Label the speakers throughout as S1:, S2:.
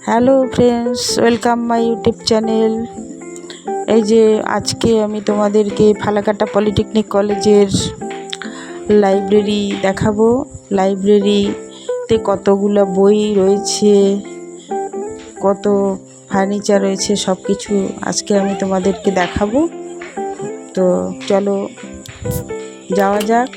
S1: Hello friends, welcome my YouTube channel. এই যে আজকে আমি তোমাদেরকে ফালাকাটা পলিটেকনিক কলেজের লাইব্রেরি দেখাবো। লাইব্রেরিতে কতগুলো বই রয়েছে, কত ফার্নিচার রয়েছে, সব কিছু আজকে আমি তোমাদেরকে দেখাবো। তো চলো যাওয়া যাক।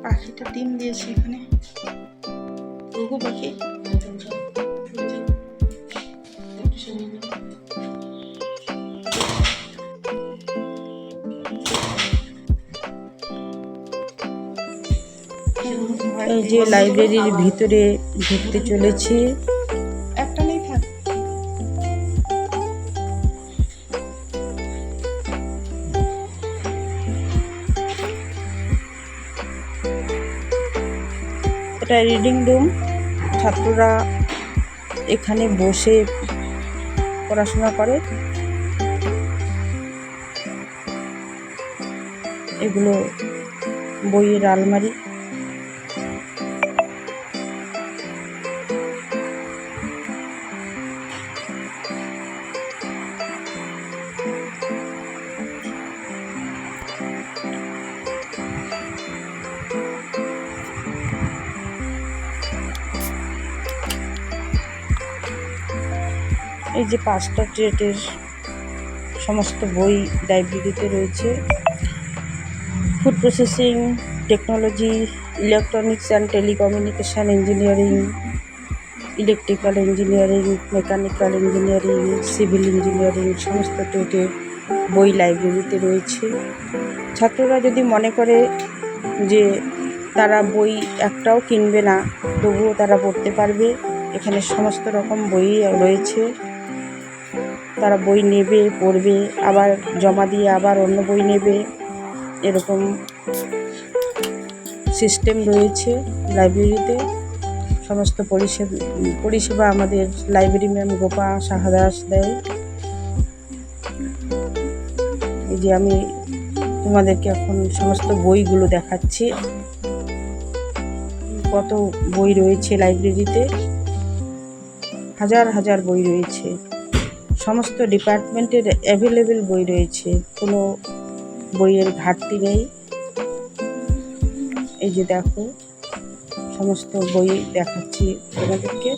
S1: পাখিটা ডিম দিয়েছে এখানে, ঘুঘু পাখি। এই যে লাইব্রেরির ভিতরে ঢুকতে চলেছি। একটা নেই থাক। এটা রিডিং রুম। ছাত্ররা এখানে বসে পড়াশোনা করে। এগুলো বইয়ের আলমারি। এই যে 5টা ট্রেডের সমস্ত বই লাইব্রেরিতে রয়েছে। Food processing technology, electronics and telecommunication engineering, electrical engineering, mechanical engineering, civil engineering, সমস্ত ট্রেডের বই লাইব্রেরিতে রয়েছে। ছাত্ররা যদি মনে করে যে তারা বই একটাও কিনবে না, তবুও তারা পড়তে পারবে। এখানে সমস্ত রকম বই রয়েছে। তারা বই নেবে, পড়বে, আবার জমা দিয়ে আবার অন্য বই নেবে, এরকম সিস্টেম রয়েছে লাইব্রেরিতে। সমস্ত পরিষেবা আমাদের লাইব্রেরি ম্যাম গোপা সাহাদাস দেয়। এই যে আমি তোমাদেরকে এখন সমস্ত বইগুলো দেখাচ্ছি। কত বই রয়েছে লাইব্রেরিতে, হাজার হাজার বই রয়েছে। সমস্ত ডিপার্টমেন্টের অ্যাভেলেবেল বই রয়েছে, কোনো বইয়ের ঘাটতি নেই। এই যে দেখো, সমস্ত বই দেখাচ্ছি তোমাদেরকে।